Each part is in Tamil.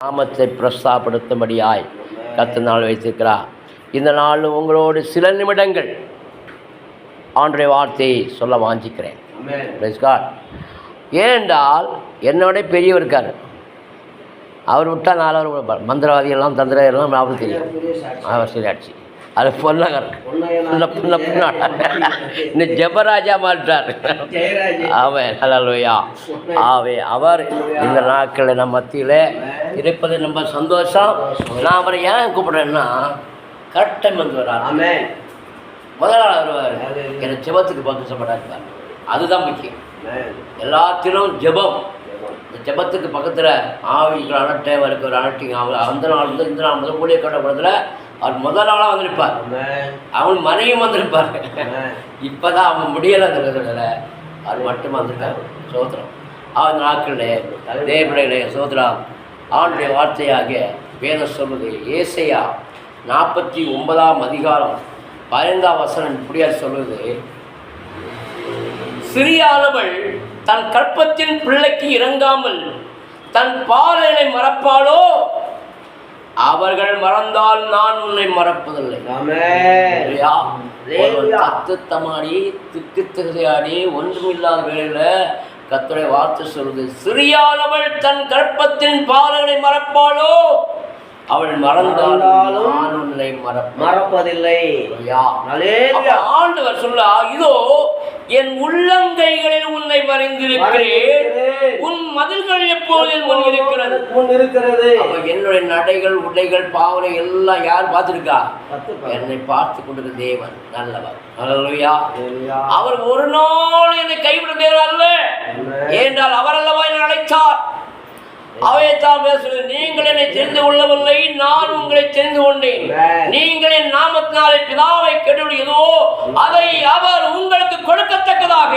நாமத்தை பிரஸ்தாபடுத்தும்படியாய் கர்த்தர் நாள் வைத்திருக்கிறார். இந்த நாள் உங்களோடு சில நிமிடங்கள் ஆண்டுடைய வார்த்தையை சொல்ல வாஞ்சிக்கிறேன். ஏனென்றால் என்னோட பெரியவர் இருக்கார். அவர் விட்டால் நாலவர் மந்திரவாதிகள்லாம் தந்திரெல்லாம் அவர் தெரியும். அவர் சரியாச்சு. அது பொன்னகர் இன்னும் ஜபராஜா மாட்டார். அவன் ஹல்லேலூயா. ஆவே அவர் இந்த நாட்களில் நம்ம மத்தியில் இருப்பது ரொம்ப சந்தோஷம். நான் அவரை ஏன் கூப்பிடுறேன்னா கரெக்ட் டைம் வந்து வர்றார். முதல் நாள் வருவார். எனக்கு ஜெபத்துக்கு பக்கத்தில் அதுதான் முக்கியம். எல்லாத்திலும் ஜெபம். இந்த ஜெபத்துக்கு பக்கத்தில் ஆவிகள் அனட்டை வரைக்கும் ஒரு அனட்டிங் ஆகும். அந்த நாள் வந்து இந்த நாள் முதல் ஊழிய கட்டப்படத்தில் அவர் முதல் நாளாக வந்திருப்பார். அவன் மனைவியும் வந்திருப்பார். இப்போ தான் அவன் முடியலைங்கிறதுல அவர் மட்டும் வந்திருக்கார். சோத்திரம். அவன் நாட்களில் தேவனுடைய சோதரம் ஆண்டுடைய வார்த்தையாக வேதம் சொல்வது ஏசையா 49ஆம் அதிகாரம் 15ஆம் வசனம் இப்படியா சொல்வது, சிறியானவள் தன் கற்பத்தின் பிள்ளைக்கு இறங்காமல் தன் பாலனை மறப்பாளோ? அவர்கள் மறந்தால் நான் உன்னை மறப்பதில்லை. தமாடி திக்கு திசையாடி ஒன்றுமில்லாத வேளையில கர்த்தருடைய வார்த்தை சொல்லுது, சிறியானவள் தன் கற்பத்தின் பாலனை மறப்பாளோ? அவள் மறந்தாலும் நான் உன்னை மறப்பதில்லை. ஆண்டவர் சொல்ல, இதோ என் உள்ளங்கைகளில் உன்னை வரைந்திருக்கிறேன், உன் மதில்கள் எப்போதும் முன் இருக்கிறது. என்னுடைய நடைகள் உடைகள் பாவனை எல்லாம் யார் பார்த்திருக்கா? என்னை பார்த்து கொண்டிருக்கிற தேவன் நல்லவர். ஹல்லேலூயா. அவர் ஒரு நாள் என்னை கைவிட தேவன் அல்ல. ஏனென்றால் அவர் அல்லவா என்னை அழைத்தார். அவைத்தான் பேசுகிறது, நீங்கள் என்னை தெரிந்து கொள்ளவில்லை, நான் உங்களை தெரிந்து கொண்டேன். நீங்கள் என் நாமத்தினாலே பிதாவை கேட்டதோ அதை அவர் உங்களுக்கு கொடுக்கத்தக்கதாக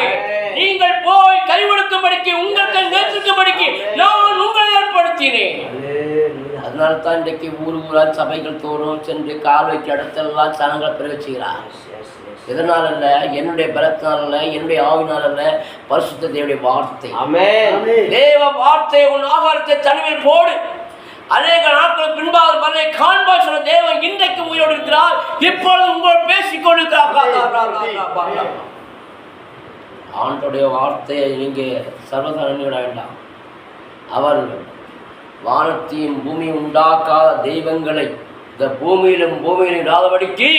நீங்கள் போய் கைவிடுக்கும்படிக்கு உங்களுக்கு நேற்றுக்கும்படிக்கு நான் உங்களை ஏற்படுத்தினேன். அதனால தான் இன்றைக்கு ஊரா சபைகள் தோறும் சென்று கால் வைக்க இடத்தெல்லாம் சனங்களை பிரவச்சிக்கிறார். இதனால் அல்ல, என்னுடைய பலத்தினால் அல்ல, என்னுடைய ஆவினால் அல்ல, பரிசுத்த தேவனுடைய வார்த்தை. தேவ வார்த்தை உன் ஆகாரத்தை தனிமையில் போடு. அநேக நாட்கள் பின்பாக பலனை காண்பார் சொன்ன தேவன் இன்றைக்கு உயிரோடு இருக்கிறார். இப்பொழுது உங்களோடு பேசிக் கொண்டிருக்கிறார். ஆண்டோடைய வார்த்தையை நீங்க சர்வதா வேண்டாம். அவர் வானத்தையும் பூமியும் உண்டாக்காத தெய்வங்களை இந்த பூமியிலும் இடாதபடிக்கு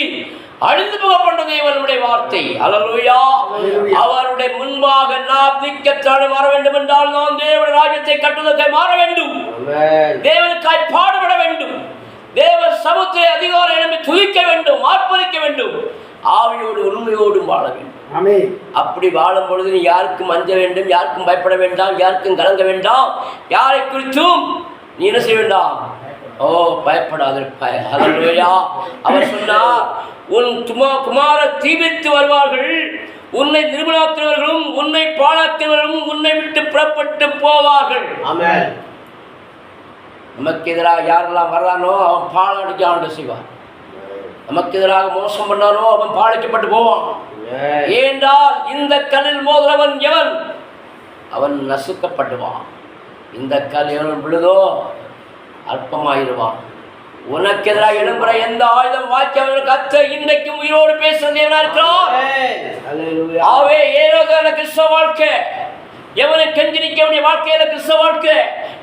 அழிந்து போகப்பட்ட தேவனுடைய வார்த்தை. ஹல்லேலூயா. அவருடைய முன்பாக நாம் திக்கத்தாழ மாற வேண்டும் என்றால் நாம் தேவனுடைய ராஜ்யத்தை கட்டுவதற்காக மாற வேண்டும். தேவனுக்காய் பாடுபட வேண்டும். தேவ சமூகத்தை அதிகாரம் எழுப்பி துதிக்க வேண்டும், ஆர்ப்பரிக்க வேண்டும். ஆவியோடு உண்மையோடும் வாழ வேண்டும். அப்படி வாழும் பொழுது நீ யாருக்கும் அஞ்ச வேண்டும், யாருக்கும் பயப்பட வேண்டாம், யாருக்கும் கலங்க வேண்டாம், யாரை குறித்தும் நீ என்ன செய்ய வேண்டாம். பயப்படாத. அவர் சொன்னார், உன் குமார தீபித்து வருவார்கள், உன்னை நிர்மலாத்தினவர்களும் உன்னை பாழாக்கினவர்களும் உன்னை விட்டு புறப்பட்டு போவார்கள். நமக்கு எதிராக யாரெல்லாம் வர்றானோ அவன் பாழடிக்க ஆண்டு செய்வான். நமக்கு எதிராக மோசம் பண்ணானோ அவன் பாழைக்கப்பட்டு போவான். ஏனென்றால் இந்த கல்லில் மோதுறவன் எவன்? அவன் நசுக்கப்படுவான். இந்த கல் எவன் விழுதோ அற்பமாயிருவான். உனக்கு எதிராக எழும்புற எந்த ஆயுதம் வாக்கியவர்கள் கத்த இன்றைக்கும் உயிரோடு பேசுறது எவனா இருக்கிறார்? ஆவே ஏனோதான கிறிஸ்தவ வாழ்க்கை, எவனை கெஞ்சி நிற்க வாழ்க்கையில கிறிஸ்தவ வாழ்க்கை,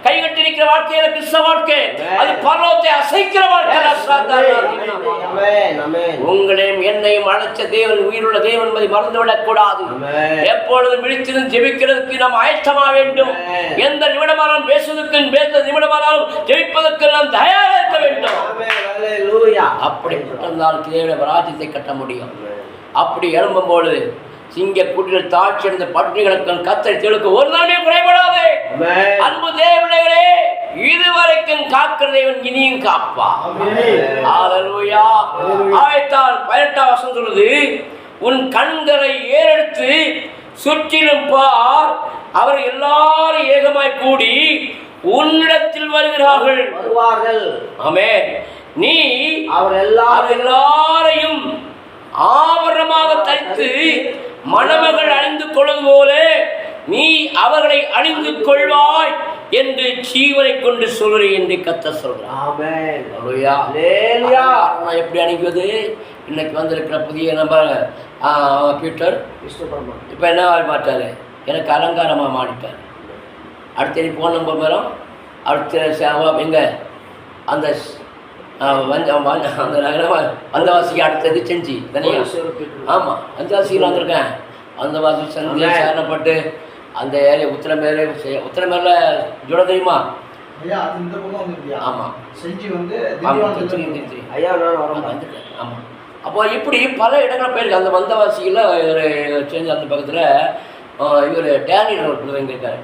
கைகட்டி நிற்கிற வாழ்க்கையில கிறிஸ்தவ வாழ்க்கை, அது பரலோகத்தை அசைக்கிற வாழ்க்கை. உங்களையும் என்னையும் அழைச்ச தேவன் உயிருள்ள தேவன் என்பதை மறந்துவிடக் கூடாது. எப்பொழுதும் விழித்திருந்து ஜெபிக்கிறதுக்கு நாம் ஆயத்தமா வேண்டும். எந்த நிமிடமானாலும் பேசுவதற்கு, எந்த நிமிடமானாலும் ஜெபிப்பதற்கு நாம் தயாராக இருக்க வேண்டும். அப்படிப்பட்டிருந்தால் தேவனுடைய ராஜ்யத்தை கட்ட முடியும். அப்படி எழும்பும் பொழுது சிங்க கூட்டில் தாட்சி அடைந்த பட்டினிகளுக்கு கத்தரை தெழுக்க ஒரு நாளே குறைபடாது. அன்பு தேவனே, இதுவரைக்கும் காக்கிற தேவன் இனியும் காப்பா. ஹல்லேலூயா. ஆயத்தால் 18ஆம் வசனம் சொல்லுது, உன் கண்களை ஏறெடுத்து சுற்றிலும் பார், அவர் எல்லாரும் ஏகமாய் கூடி உன்னிடத்தில் வருகிறார்கள். ஆமென். நீ அவர் எல்லாரையும் ஆபரணமாக தரித்து மணமகள் அணிந்து கொள்வது போல நீ அவர்களை அழிந்து கொள்வாய் என்று ஜீவனை கொண்டு சொல்கிறேன் என்று கர்த்தர் சொல்றார். ஆமென். அல்லேலூயா. அல்லேலூயா. நான் எப்படி அனுப்புவது? இன்னைக்கு வந்திருக்கிற புதிய நம்பர் பீட்டர் இப்போ என்ன மாட்டாரு, எனக்கு அலங்காரமாக மாறிட்டார். அடுத்த ஃபோன் நம்பர் வரும். அடுத்த எங்கே அந்த அந்த வந்தவாசிக்கு அடுத்தது செஞ்சு தனியாக. ஆமாம், வந்தவாசியில் வந்திருக்கேன். வந்தவாசி செஞ்சு சேரணப்பட்டு அந்த ஏரியா உத்திரமேல ஜுட தெரியுமா? ஆமாம், வந்துட்டேன். ஆமாம், அப்போ இப்படி பல இடங்களில் போயிருக்கு. அந்த வந்தவாசியில் செஞ்சு அந்த பக்கத்தில் இவர் டேனியல் ஒரு பிள்ளைங்க இருக்காரு.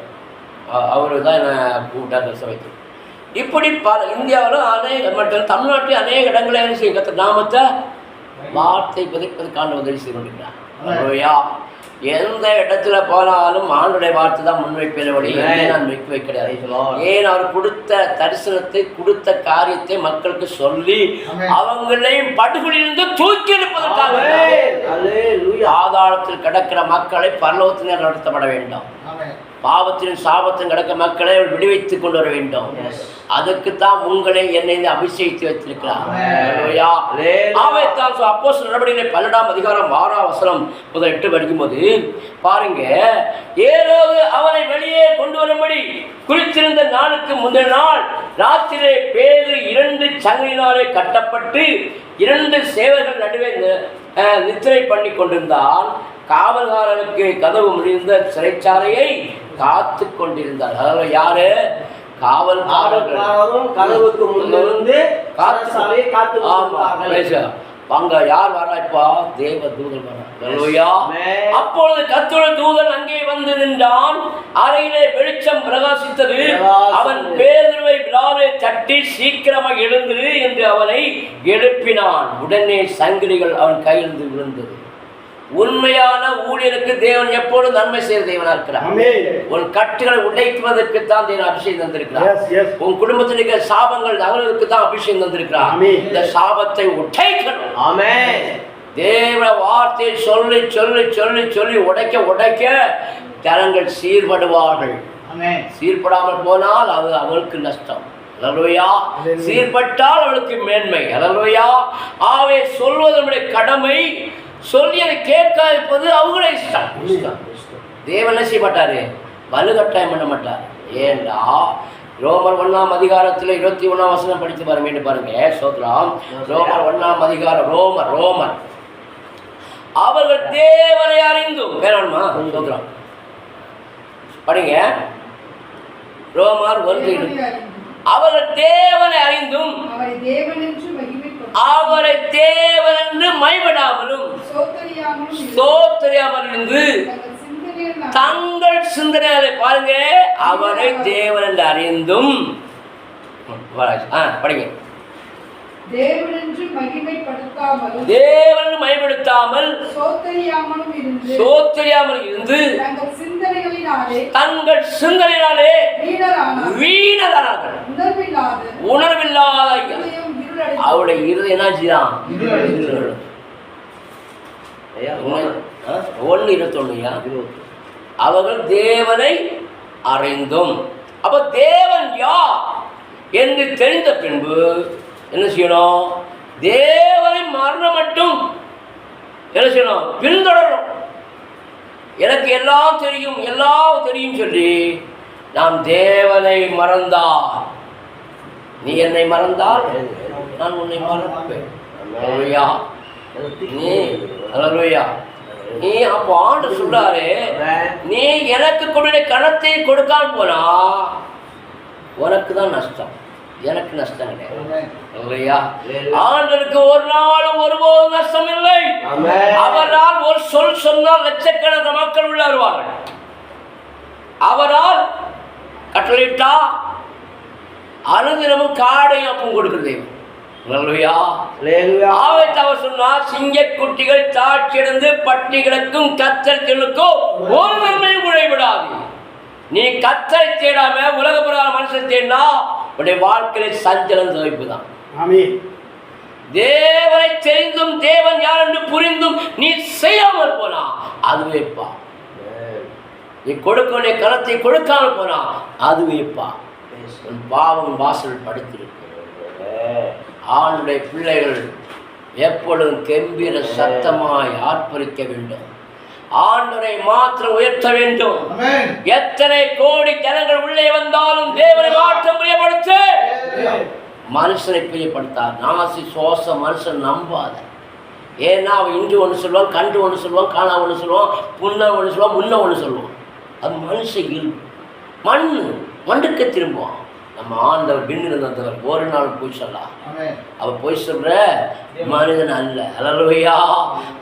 அவர் தான் என்னை கூப்பிட்டார் சபைக்கு. இப்படி பல இந்தியாவில் அநேக மற்றும் தமிழ்நாட்டில் அநேக இடங்களே செய்யும் கர்த்தர் நாமத்தை வார்த்தை பதிப்பதற்கான உதவி செய்து கொண்டிருக்கிறார். எந்த இடத்துல போனாலும் ஆண்டுடைய வார்த்தை தான் முன்வைப்பேன், நான் வைக்க கிடையாது. ஏன் அவர் கொடுத்த தரிசனத்தை கொடுத்த காரியத்தை மக்களுக்கு சொல்லி அவங்களையும் படுகொலியிலிருந்து தூக்கி எடுப்பதற்காக ஆதாரத்தில் கிடக்கிற மக்களை பரலோகத்தினர் நடத்தப்பட வேண்டும். பாவத்தின் சாபத்தின் கிடக்க மக்களை விடுவித்துக் கொண்டு வர வேண்டும். அதுக்குத்தான் உங்களை என்னை அபிஷேகித்து வைத்திருக்கிறார். அப்போஸ்தலர் நடவடிக்கைகள் 12ஆம் அதிகாரம் 6ஆம் வசனம் முதல் 8 படிக்கும்போது பாருங்க, ஏரோது அவனை வெளியே கொண்டு வரும்படி குறித்திருந்த நாளுக்கு முந்தின நாள் ராத்திரியே பேதுரு 2 சங்கிலினாலே கட்டப்பட்டு 2 சேவர்கள் நடுவே நித்திரை பண்ணி கொண்டிருந்தால் காவல்காரனுக்கு கதவு முடிந்த சிறைச்சாலையை காத்து கொண்டிருந்தார். அதாவது யாரு? காவல்காரரும் கதவுக்கு முன்னிருந்து அங்க யார் வராப்பா? தேவ தூதன் வரா. அப்பொழுது கர்த்தருடைய தூதன் அங்கே வந்து நின்றான். அறையிலே வெளிச்சம் பிரகாசித்தது. அவன் பேதுருவை விழாவை தட்டி சீக்கிரமாக எழுந்திரு என்று அவனை எழுப்பினான். உடனே சங்கிலிகள் அவன் கையிலிருந்து விழுந்தது. உண்மையான ஊழியருக்கு தேவன் எப்போதும் நன்மை செய்த தேவனா இருக்கிறார். உன் கட்டுகளை உடைக்குவதற்கு தான் தேவன் அபிஷேகம் தந்திருக்கிறார். உன் குடும்பத்தில் இருக்கிற சாபங்கள் அகலுக்கு தான் அபிஷேகம் தந்திருக்கிறார். இந்த சாபத்தை உடைக்கணும். தேவ வார்த்தையை சொல்லி சொல்லி சொல்லி சொல்லி உடைக்க உடைக்க ஜனங்கள் சீர்படுவார்கள். சீர்படாமல் போனால் அது அவளுக்கு நஷ்டம். அல்லேலூயா. சீர்பட்டால் அவளுக்கு மேன்மை. அல்லேலூயா. ஆவே சொல்வது நம்முடைய கடமை. சொல்லி அதை கேட்காதிருப்பது அவங்களே இஷ்டம். தேவன் என்ன செய்ய மாட்டாரு? வலுக்கட்டாயம் பண்ண மாட்டார். ஏண்டா ரோமர் 1ஆம் அதிகாரத்தில் 21ஆம் வசனம் படித்து பாருங்க பாருங்க. சோத்ராம். ரோமர் 1ஆம் அதிகாரம். ரோமர் அவர்கள் தேவனை அறிந்தும் வேணுமா? சோத்ராம் படிங்க. ரோமர் 1 அவர்கள் தேவனை அறிந்தும் அவரை தேவன் என்று மைவிடாமலும் சோத்தரியாமல் இருந்து தங்கள் சிந்தனையாலே பாருங்க, அவரை தேவன் என்று அறிந்தும் படிங்க. தேவனென்று மகிமைப்படுத்தாமல் சோத்தரியாமல் இருந்து தங்கள் சிந்தனையினாலே வீணரானார்கள். உணர்வில்லாத அவருடைய இருதயம் என்னாச்சுதான் 1:21 அவர்கள் தேவனை அறிந்தும். அப்ப தேவன் யார் என்று தெரிந்த பின்பு என்ன செய்யணும்? தேவனை மரணம் மட்டும் என்ன செய்யணும்? பின்தொடரும். எனக்கு எல்லாம் தெரியும் சொல்லி நாம் தேவனை மறந்தால், நீ என்னை மறந்தால் நான் உன்னை மறப்பேன். நீ அப்போ ஆண்டு சொல்றாரு, நீ எனக்கு கொடுத்த கணத்தை கொடுக்காம போனா உனக்கு தான் நஷ்டம், எனக்கு நஷ்டம் கிடையாது. ஆண்டருக்கு ஒரு நாளும் ஒருபோதும் நஷ்டம் இல்லை. அவரால் ஒரு சொல் சொன்னால் லட்சக்கணக்கான மக்கள் உள்ள வருவார்கள். அவரால் கட்டளையிட்டா அனுதினமும் காடையும் அப்பம் கொடுக்கிறது. அவர் சொன்னார், சிங்கக்குட்டிகள் தாட்சியடைந்து பட்டிகளுக்கும் கத்தரிக்கும் ஒரு நன்மையும் விடாது. நீ கத்தரை தேடாம உலக பிரகார மனுஷன் தேடினா உடைய வாழ்க்கையில சஞ்சலம் தவிப்பு தான். தேவனை தெரிந்தும் தேவன் யார் என்று புரிந்தும் நீ செய்யாமல் போனா அதுவேப்பா. நீ கொடுக்க கரத்தை கொடுக்காம போனா அதுவேப்பா உன் பாவம் வாசல் படுத்திருக்கு. ஆண்டுடைய பிள்ளைகள் எப்பொழுதும் கம்பீர சத்தமாய் ஆர்ப்பரிக்க வேண்டும். ஆண்டவரை மாத்திரம் உயர்த்த வேண்டும். எத்தனை கோடி ஜனங்கள் உள்ளே வந்தாலும் தேவனை மாற்றம் பிரியப்படுத்து. மனுஷனை பிரியப்படுத்தார். நாசி சோச மனுஷன் நம்பாத. ஏன்னா அவன் இன்று ஒன்று சொல்லுவான், கண்டு ஒன்று சொல்லுவான், காணா ஒன்று சொல்லுவான், புண்ண ஒன்று சொல்லுவான், முன்ன ஒன்று சொல்லுவான். அது மனுஷ இயல்பு. மண்ணுக்கு திரும்புவான். நம்ம ஆண்டவர் பின்னிருந்தவர் ஒரு நாள் போய் சொல்லலாம். அவ போய் சொல்ற மனிதன் அல்ல. ஹல்லேலூயா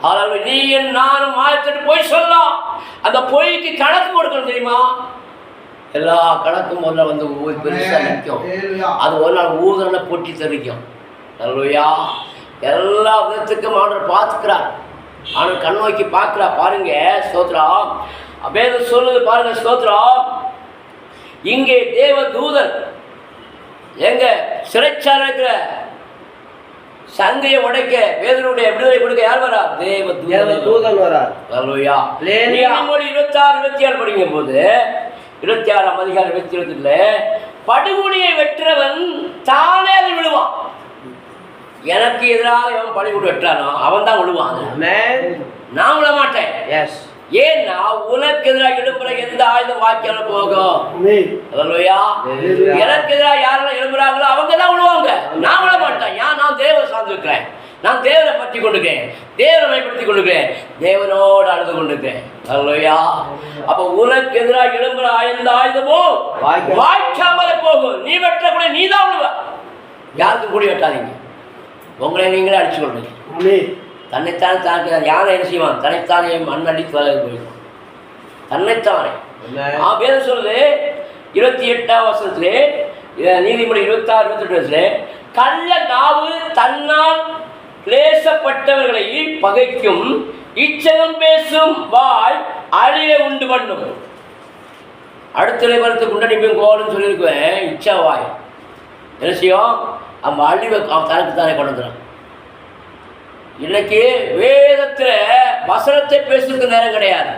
ஹல்லேலூயா. நீ நானும் ஆயத்திட்டு போய் சொல்லலாம். அந்த பொய்க்கு கணக்கு கொடுக்கணும் தெரியுமா? எல்லா கணக்கும் முதல்ல வந்து பெருசா நிற்கும். அது ஒரு நாள் ஊதன பொட்டி தெரிக்கும். ஹல்லேலூயா. எல்லா விதத்துக்கும் ஆண்டவர் பார்த்துக்கிறார். ஆனால் கண் நோக்கி பார்க்கிறா. பாருங்க ஸ்தோத்திரம். வேதம் சொல்லுது பாருங்க ஸ்தோத்திரம். இங்கே தேவ தூதன் எங்க சிறைச்சாலை இருக்கிற சங்கையை உடைக்க வேதனுடைய விடுதலை கொடுக்க யார் வரா? தேவ தூதன் வரார். ஹல்லேலூயா. 26 27 படிக்கும் போது 26ஆம் அதிகாரம் 27 படுகொலியை வெற்றவன் தானே அதை விழுவான். எனக்கு எதிராக எவன் படுகொலை வெட்டானோ அவன் தான் விழுவான். நான் விழ மாட்டேன். ஏன்னா உனக்கு எதிராக எழுப்புற எந்த ஆயுதம் வாக்கியால போகும். எனக்கு எதிராக யாரெல்லாம் எழுப்புறாங்களோ அவங்க தான் விழுவாங்க. நான் விழ மாட்டேன். ஏன்? நான் தேவனை சார்ந்திருக்கிறேன். நான் தேவனை பற்றி கொண்டிருக்கேன். தேவனை பயன்படுத்தி கொண்டிருக்கிறேன். தேவனோடு அழுது கொண்டிருக்கிறேன். அல்லையா? அப்ப உனக்கு எதிராக எழுப்புற எந்த ஆயுதமும் வாய்க்காமல போகும். நீ வெட்டக்கூடிய நீ தான் விழுவ. யாருக்கும் கூடி வெட்டாதீங்க. உங்களை நீங்களே அடிச்சு கொள்றீங்க. தன்னைத்தானே தானே யாரை என்ன செய்வான்? தன்னைத்தானே மண்ணடித்து போயிடும். தன்னைத்தானே வேதம் சொல்லுது 28ஆம் வசனத்திலே, நீதிமொழி 26 28 கள்ள நாவு தன்னால் கிளேசப்பட்டவர்களை பகைக்கும், இச்சகம் பேசும் வாய் அழிய உண்டு பண்ணும். அடுத்த வரத்துக்கு முன்னாடி கோவம்னு சொல்லியிருக்குவேன். இச்சா வாய் என்ன செய்யும்? அவன் அழிவை அவன் தனக்கு தானே கொண்டு வந்துடும். இன்னைக்கு வேதத்தில் வசனத்தை பேசுறதுக்கு நேரம் கிடையாது,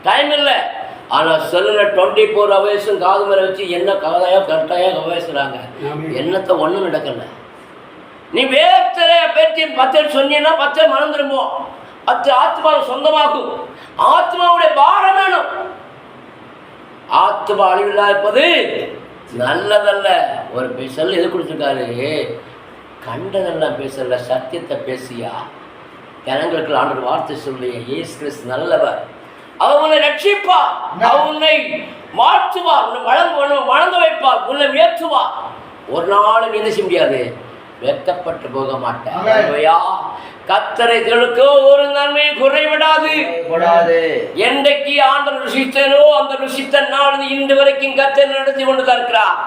டைம் இல்லை. ஆனால் செல்லுல 24 hours காது மேலே வச்சு என்ன கரெக்டாக பேசுகிறாங்க. என்னத்தை ஒன்றும் நடக்கல. நீ வேதத்தில் பேச்சு 10 சொன்னீங்கன்னா 10 மறந்துடுமோ. 10 ஆத்மாவை சொந்தமாகும். ஆத்மாவுடைய பாரம் வேணும். ஆத்மா அழிவில்லா இருப்பது நல்லதல்ல. ஒரு செல் எது கொடுத்துருக்காரு? கண்டதெல்லாம் பேசல, சத்தியத்தை பேசியா. ஜனங்களுக்கு ஆண்டவர் வார்த்தை சொல்லிய இயேசு கிறிஸ்து நல்லவர். அவர் உன்னை ரட்சிப்பார். அவர் உன்னை மாற்றுவார். உன்னை வளர்ந்து வைப்பார். உன்னை உயர்த்துவார். ஒரு நாள் நீ என்ன செய்ய முடியாது? வெட்கப்பட்டு போக மாட்டேன். கர்த்தரை தேடுக்கோ ஒரு நன்மை குறைவிடாது. என்றைக்கு ஆண்டவர் ருசித்தனோ அந்த ருசித்த நாள் இன்று வரைக்கும் கர்த்தர் நடத்தி கொண்டு தான் இருக்கிறார்.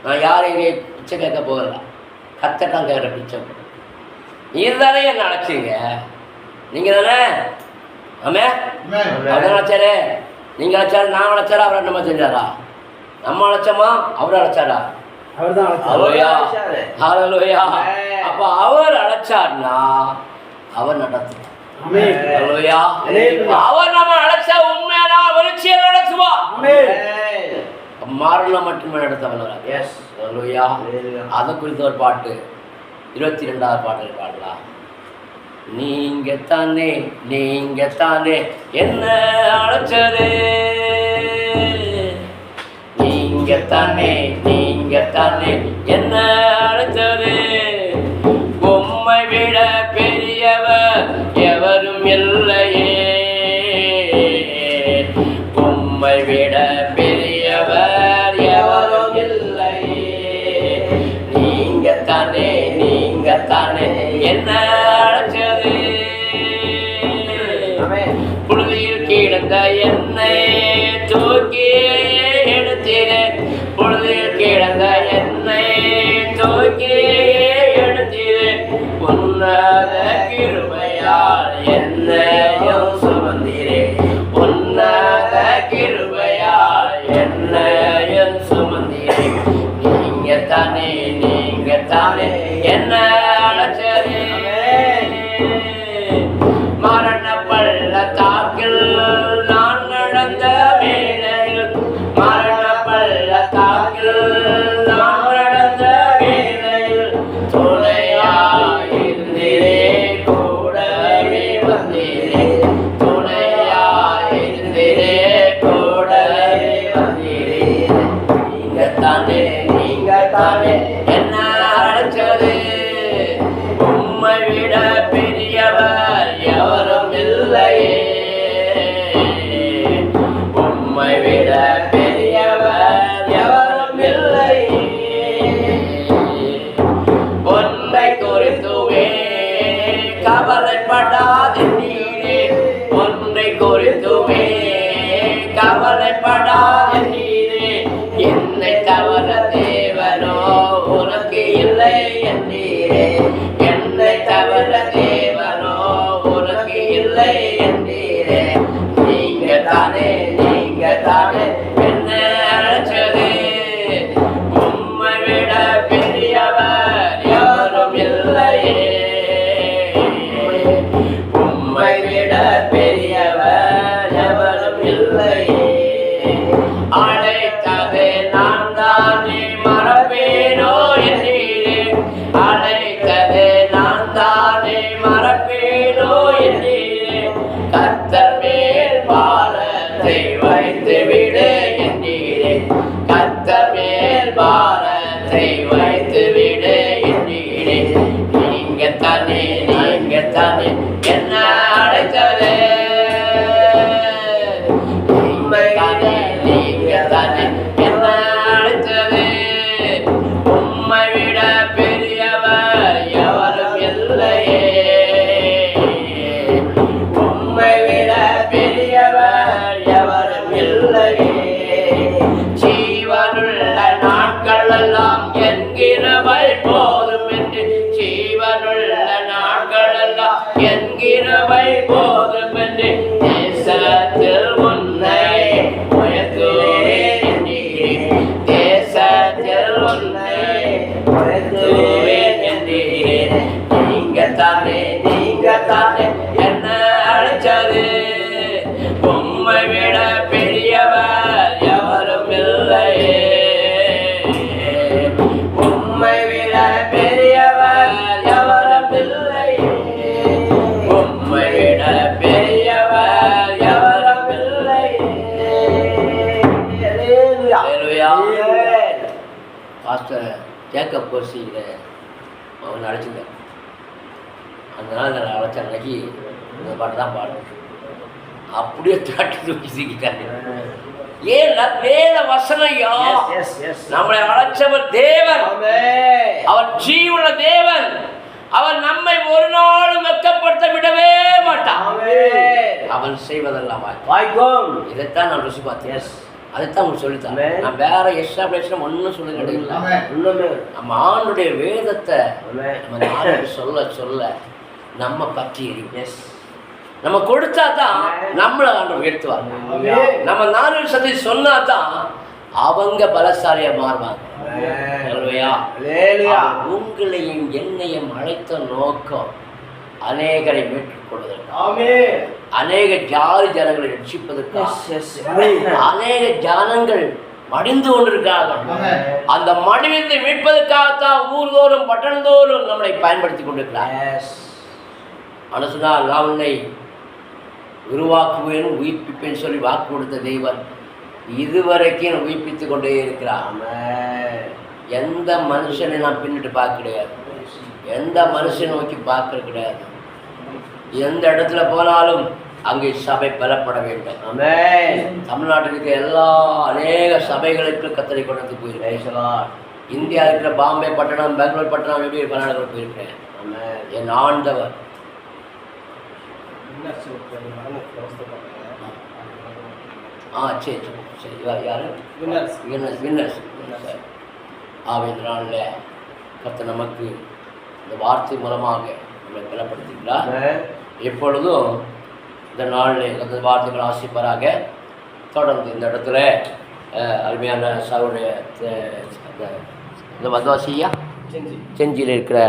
நான் யாரையும் பிச்சை கேட்க போகல. கர்த்தர்தான் கேட்குற பிச்சை. நீர் தானே என்ன அழைச்சிங்க. நீங்கள் தானே? ஆமே அவர் அழைச்சாரு. நீங்கள் அழைச்சாரு, நான் அழைச்சாரா, அவர் நம்ம செஞ்சாரா? நம்ம அழைச்சோமா, அவர் அழைச்சாரா? அப்ப அவர் அழைச்சார்னா அவர் நடத்துவார். அவர் நம்ம அழைச்சா உண்மையா வெளிச்சியம் நடத்துவார். மரணம் மட்டுமே நடத்தவல்ல. அதை குறித்த ஒரு பாட்டு 22ஆவது பாடல் பாடலாம். நீங்க தானே என்ன அழைச்சது. நீங்க தானே என்ன அழைச்சது. உம்மை விட பெரியவர் எவரும் இல்லையே. உம்மை விட பெரியவர் எவரும் இல்லையே. நீங்க தானே என்ன அழைச்சது. புழுதியில் கிடந்த என்னை தூக்கி எடுத்தீரே. புழுதியில் கிடந்த என்னை தூக்கி எடுத்தீரே. உன்னத கிருபையால் என்னையும் சுமந்தீரே. உன்னத கிருபையால் என்னையும் சுமந்தீரே. நீங்க தானே என்ன அழைச்சது. மரண பள்ளத்தாக்கில் நான் நடந்த தானே என்ன அழைச்சது உம்மை விட பெரியவர் எவரும் இல்லையே உம்மை விட பெரியவர் எவரும் இல்லையே ஒன்றை குறித்துமே கவலைப்படாதீரே ஒன்றை குறித்துமே கவலைப்படாதீரே என்னை தவிர தேவனோ உனக்கு இல்லை என்றீரே என்னை தவிர தேவனோ உனக்கு இல்லை என்றீரே நீங்க தானே என்ன அழைச்சது உம்மை விட பெரியவர் யாரும் இல்லையே உம்மை விட பெரியவர் எவரும் இல்லையே அழைத்தது நான் தானே மறப்பேனோ என்றீரே அழைத்தது நான் தானே மறப்பேனோ என்றீரே கர்த்தர் மேல் பாரத்தை வைத்து விடு என்றீரே கர்த்தர் மேல் பாரத்தை வைத்து விடு என்றீரே நீங்க தானே என்ன அழைத்தது நீங்க தானே என்ன அழைத்தது உம்மை விட பெரியவர் எவரும் இல்லையே உம்மை விட பெரியவர் எவரும் இல்லையே ஜீவனுள்ள நாட்கள் எல்லாம் என்கிறவை போதும் என்று ஜீவனுள்ள நாட்கள் எல்லாம் என்கிறவை போதும் என்று தேசத்தில் உன்னை உயர்த்துவேன் என்றீரே தேசத்தில் உன்னை உயர்த்துவேன் என்றீரே நீங்க தானே என்ன அழைச்சது உம்மை விட பெரியவர் எவரும் இல்லையே உம்மை விட பெரியவர் எவரும் இல்லையே உம்மை விட பெரியவர் எவரும் இல்லையே. பாஸ்டர் ஜேக்கப் கோர்சிங்கிற அவன் அழைச்சிருந்தேன் அதனால நான் அழைச்ச அன்னைக்கு இந்த பாட்டு தான் பாடணும் அப்படியே தாட்டி தூக்கி சிக்கிட்டாங்க ஏன்னா வேத வசனையா நம்மளை அழைச்சவர் தேவன் அவர் ஜீவன தேவன் அவர் நம்மை ஒரு நாளும் வெட்கப்படுத்த விடவே மாட்டான் அவன் செய்வதெல்லாம் வாய்க்கும் இதைத்தான் நான் ருசி பார்த்தேன் அதைத்தான் உங்களுக்கு சொல்லித்தேன் நான் வேற எஸ்டாப்ளிஷன் ஒன்றும் சொல்ல கிடையாது நம்ம ஆண்டுடைய வேதத்தை நம்ம சொல்ல நம்ம பற்றி நம்ம கொடுத்தா தான் நம்மளை ஆண்டவர் உயர்த்துவார் நம்ம 4 சதி சொன்னா தான் அவங்க பலசாலியா மாறுவாங்க உங்களையும் என்னையும் அழைத்த நோக்கம் அநேகரை மீட்டுக்கொள்வதற்கு அநேக ஜாதி ஜனங்களை ரட்சிப்பதற்காக அநேக ஜனங்கள் மடிந்து கொண்டிருக்கிறார்கள் அந்த மடிவிந்து மீட்பதற்காகத்தான் ஊர்தோறும் பட்டணந்தோறும் நம்மளை பயன்படுத்தி கொண்டிருக்கிறார் மனசுனால் நான் உன்னை உருவாக்குவேன் உயிர்ப்பிப்பேன் சொல்லி வாக்கு கொடுத்த தெய்வன் இதுவரைக்கும் உயிர்ப்பித்துக் கொண்டே இருக்கிறார் எந்த மனுஷனை நான் பின்னிட்டு பார்க்க கிடையாது எந்த மனுஷனை நோக்கி பார்க்க கிடையாது எந்த இடத்துல போனாலும் அங்கே சபை பலப்பட வேண்டும் தமிழ்நாட்டில் இருக்கிற அநேக சபைகளுக்கு கத்தரை கொண்டு போயிருக்கேன் இந்தியா இருக்கிற பாம்பே பட்டணம் பெங்களூர் பட்டணம் எப்படி கர்நாடகா போயிருக்கேன் என் ஆண்டவர் சரி யாரு வின்னர்ஸ் இந்த நாளில் கர்த்தர் நமக்கு இந்த வார்த்தை மூலமாக நம்மளை பலப்படுத்திக்கிறார் எப்பொழுதும் இந்த நாளில் அந்த வார்த்தைகள் ஆசிப்பராக தொடர்ந்து இந்த இடத்துல அருமையான சாருடைய இந்த வந்தவாசியா செஞ்சியில் இருக்கிற